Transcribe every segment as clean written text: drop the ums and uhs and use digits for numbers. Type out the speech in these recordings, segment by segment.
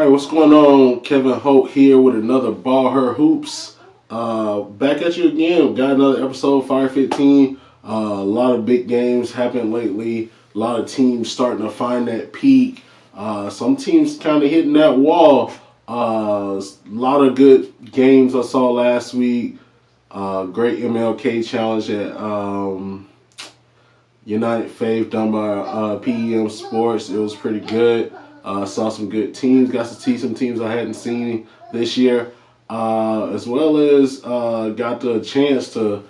Alright, what's going on? Kevin Holt here with another BallHer Hoops. Back at you again. Got another episode, Fire 15. A lot of big games happened lately. A lot of teams starting to find that peak. Some teams kind of hitting that wall. A lot of good games I saw last week. Great MLK challenge at United Faith done by PEM Sports. It was pretty good. Saw some good teams. Got to see some teams I hadn't seen this year, as well as got the chance to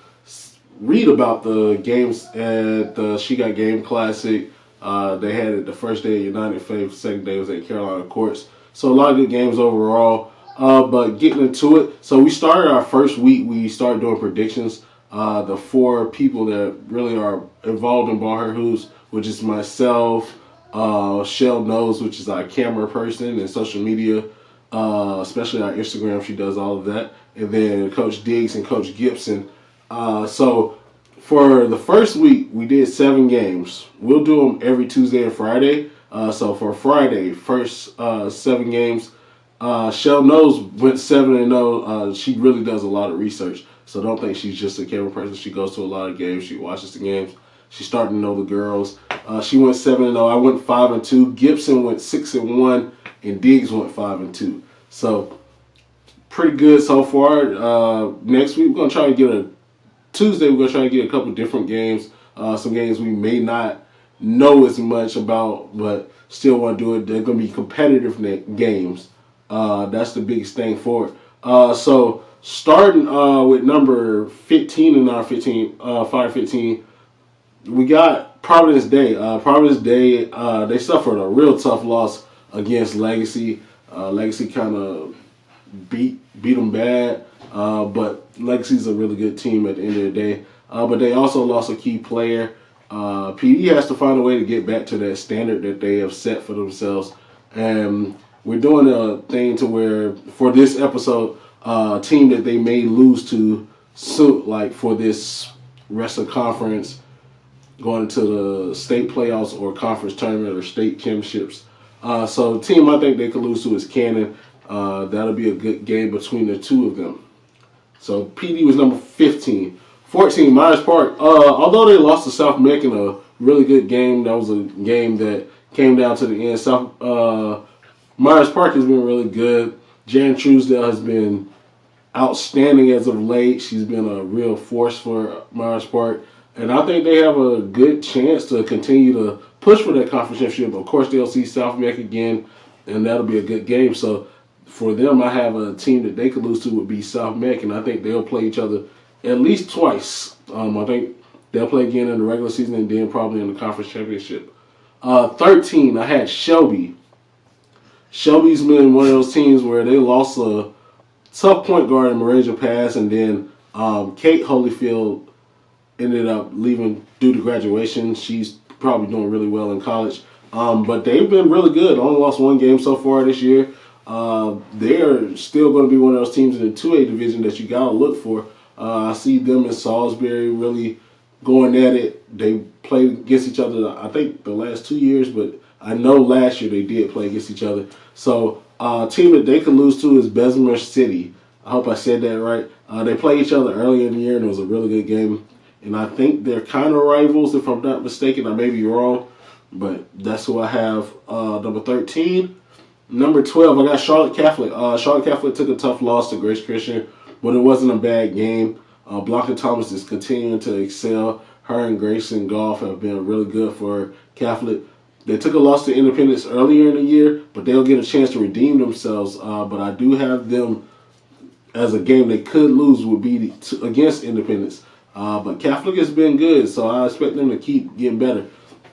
read about the games at the She Got Game Classic. They had it the first day at United Faith, second day was at Carolina Courts. So a lot of good games overall. But getting into it, so we started our first week. We started doing predictions. The four people that really are involved in BallHer Hoops, which is myself. Shell knows, which is our camera person and social media, especially our Instagram. She does all of that. And then Coach Diggs and Coach Gibson. So for the first week, we did 7 games. We'll do them every Tuesday and Friday. So for Friday, first 7 games, Shell knows went 7-0. She really does a lot of research. So don't think she's just a camera person. She goes to a lot of games. She watches the games. She's starting to know the girls. She went 7-0. I went 5-2. Gibson went 6-1, and Diggs went 5-2. So pretty good so far. Next week we're gonna try to get Tuesday. We're gonna try to get a couple different games. Some games we may not know as much about, but still want to do it. They're gonna be competitive games. That's the biggest thing for it. So starting with number 15 in our 5-15. We got Providence Day. Providence Day, they suffered a real tough loss against Legacy. Legacy kind of beat them bad, but Legacy's a really good team at the end of the day. But they also lost a key player. PD has to find a way to get back to that standard that they have set for themselves. And we're doing a thing to where, for this episode, team that they may lose to, like for this rest of conference, going into the state playoffs or conference tournament or state championships. So the team I think they could lose to is Cannon. That'll be a good game between the two of them. So PD was number 15. 14, Myers Park. Although they lost to South Meck in a really good game, that was a game that came down to the end. Myers Park has been really good. Jan Truesdale has been outstanding as of late. She's been a real force for Myers Park. And I think they have a good chance to continue to push for that conference championship. Of course, they'll see South Meck again, and that'll be a good game. So for them, I have a team that they could lose to would be South Meck, and I think they'll play each other at least twice. I think they'll play again in the regular season and then probably in the conference championship. 13, I had Shelby. Shelby's been one of those teams where they lost a tough point guard in Marasia Pass, and then Kate Holyfield ended up leaving due to graduation. She's probably doing really well in college. But they've been really good. Only lost 1 game so far this year. They're still going to be one of those teams in the 2A division that you got to look for. I see them in Salisbury really going at it. They played against each other, I think, the last 2 years, but I know last year they did play against each other. So a team that they could lose to is Bessemer City. I hope I said that right. They played each other earlier in the year, and it was a really good game. And I think they're kind of rivals, if I'm not mistaken. I may be wrong, but that's who I have. Number 13. Number 12, I got Charlotte Catholic. Charlotte Catholic took a tough loss to Grace Christian, but it wasn't a bad game. Blanca Thomas is continuing to excel. Her and Grayson Goff have been really good for Catholic. They took a loss to Independence earlier in the year, but they'll get a chance to redeem themselves. But I do have them as a game they could lose would be against Independence. But Catholic has been good, so I expect them to keep getting better.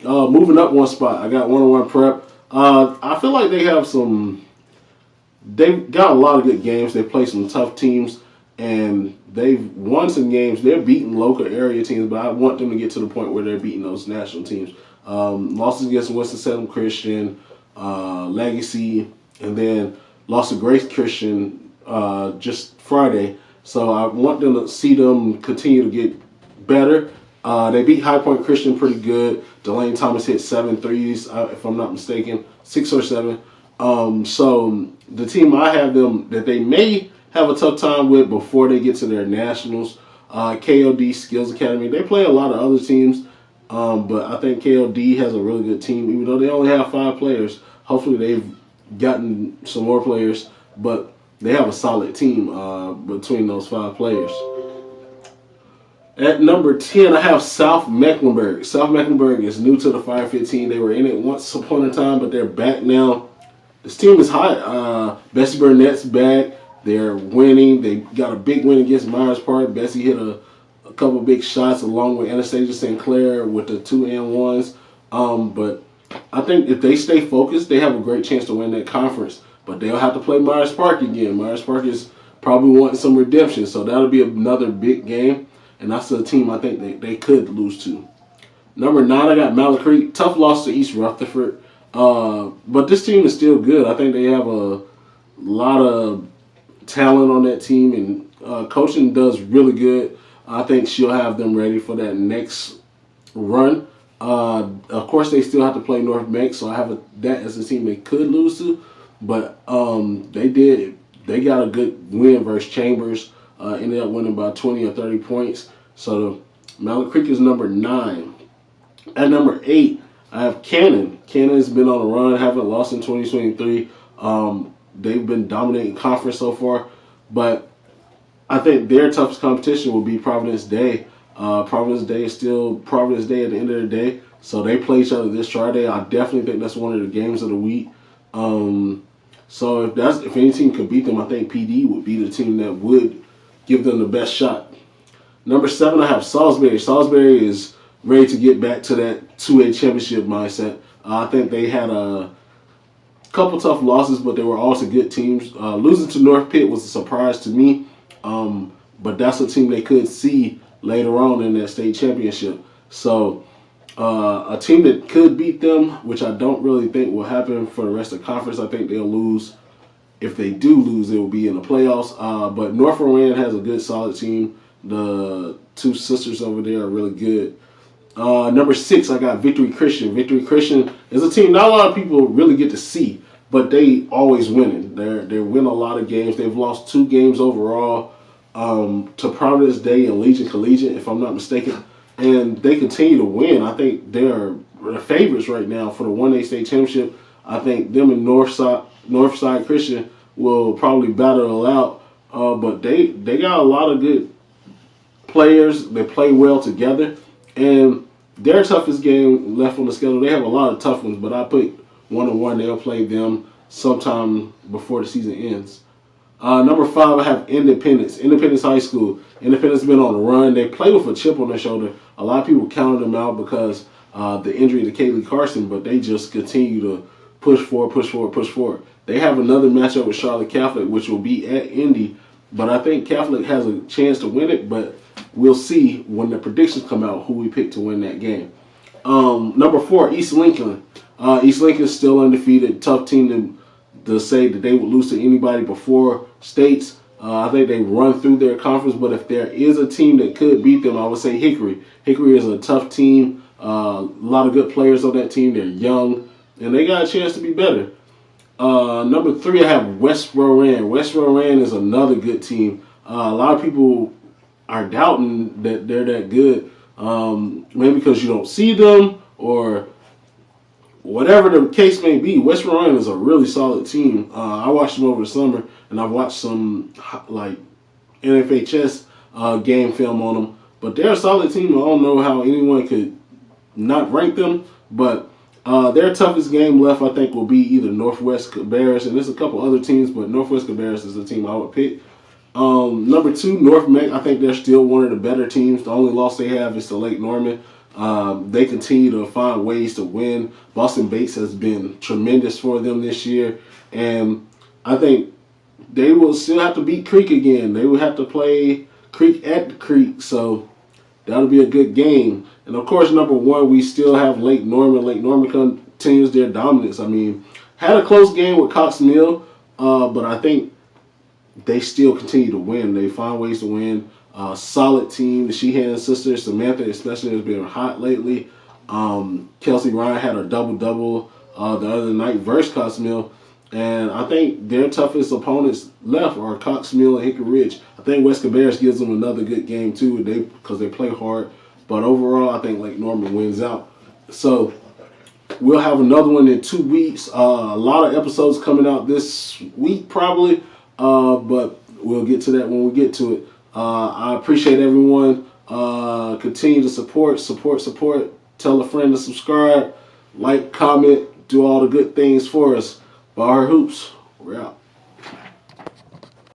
Moving up 1 spot, I got 101 Prep. I feel like they've got a lot of good games. They play some tough teams, and they've won some games. They're beating local area teams, but I want them to get to the point where they're beating those national teams. Losses against Winston-Salem Christian, Legacy, and then lost to Grace Christian just Friday. So I want them to see them continue to get better. They beat High Point Christian pretty good. Delane Thomas hit 7 threes, if I'm not mistaken, 6 or 7. So the team I have them that they may have a tough time with before they get to their nationals, KOD Skills Academy. They play a lot of other teams, but I think KOD has a really good team, even though they only have 5 players. Hopefully they've gotten some more players, but they have a solid team between those 5 players. At number 10, I have South Mecklenburg. South Mecklenburg is new to the Fire 15. They were in it once upon a time, but they're back now. This team is hot. Bessie Burnett's back. They're winning. They got a big win against Myers Park. Bessie hit a couple big shots along with Anastasia St. Clair with the 2-and-1s. But I think if they stay focused, they have a great chance to win that conference. But they'll have to play Myers Park again. Myers Park is probably wanting some redemption, so that'll be another big game. And that's a team I think they could lose to. Number 9, I got Mallard Creek. Tough loss to East Rutherford. But this team is still good. I think they have a lot of talent on that team, and coaching does really good. I think she'll have them ready for that next run. Of course, they still have to play North Meck, so I have that as a team they could lose to. But they got a good win versus Chambers. Ended up winning by 20 or 30 points. So Mallard Creek is number 9. At number 8, I have Cannon. Cannon has been on a run, haven't lost in 2023. They've been dominating conference so far, but I think their toughest competition will be Providence Day. Providence Day is still Providence Day at the end of the day, so they play each other this Friday. I definitely think that's one of the games of the week. So if any team could beat them, I think PD would be the team that would give them the best shot. Number 7, I have Salisbury. Salisbury is ready to get back to that 2A championship mindset. I think they had a couple tough losses, but they were also good teams. Losing to North Pitt was a surprise to me, but that's a team they could see later on in that state championship. So a team that could beat them, which I don't really think will happen for the rest of the conference. I think they'll lose. If they do lose, it will be in the playoffs. But North Rowan has a good, solid team. The 2 sisters over there are really good. Number 6, I got Victory Christian. Victory Christian is a team not a lot of people really get to see, but they always winning. They win a lot of games. They've lost 2 games overall to Providence Day and Legion Collegiate, if I'm not mistaken. And they continue to win. I think they're the favorites right now for the 1A state championship. I think them and Northside Christian will probably battle it out. But they got a lot of good players. They play well together. And their toughest game left on the schedule, they have a lot of tough ones, but I put 1-1. They'll play them sometime before the season ends. Number 5, I have Independence. Independence High School. Independence has been on a run. They play with a chip on their shoulder. A lot of people counted them out because the injury to Kaylee Carson, but they just continue to push forward. They have another matchup with Charlotte Catholic, which will be at Indy, but I think Catholic has a chance to win it, but we'll see when the predictions come out who we pick to win that game. Number 4, East Lincoln. East Lincoln is still undefeated. Tough team to say that they would lose to anybody before states. I think they run through their conference, but if there is a team that could beat them, I would say Hickory. Hickory is a tough team. A lot of good players on that team. They're young, and they got a chance to be better. Number 3, I have West Rowan. West Rowan is another good team. A lot of people are doubting that they're that good, maybe because you don't see them or whatever the case may be. West Rowan is a really solid team. I watched them over the summer, and I've watched some like NFHS game film on them. But they're a solid team. I don't know how anyone could not rank them, but their toughest game left, I think, will be either Northwest Cabarrus, and there's a couple other teams, but Northwest Cabarrus is the team I would pick. Number 2, North Meck. I think they're still one of the better teams. The only loss they have is to Lake Norman. They continue to find ways to win. Boston Bates has been tremendous for them this year, and I think they will still have to beat Creek again. They will have to play Creek at the Creek, so that'll be a good game. And of course, number 1, we still have Lake Norman. Lake Norman continues their dominance. I mean, had a close game with Cox Mill, but I think they still continue to win. They find ways to win. Solid team. The Sheehan sisters, Samantha especially, has been hot lately. Kelsey Ryan had a double-double the other night versus Cox Mill. And I think their toughest opponents left are Cox Mill and Hickory Ridge. I think West Cabarrus gives them another good game too, because they play hard. But overall, I think Lake Norman wins out. So we'll have another one in 2 weeks. A lot of episodes coming out this week probably, but we'll get to that when we get to it. I appreciate everyone. Continue to support. Tell a friend to subscribe, like, comment, do all the good things for us. BallHer Hoops, we're out.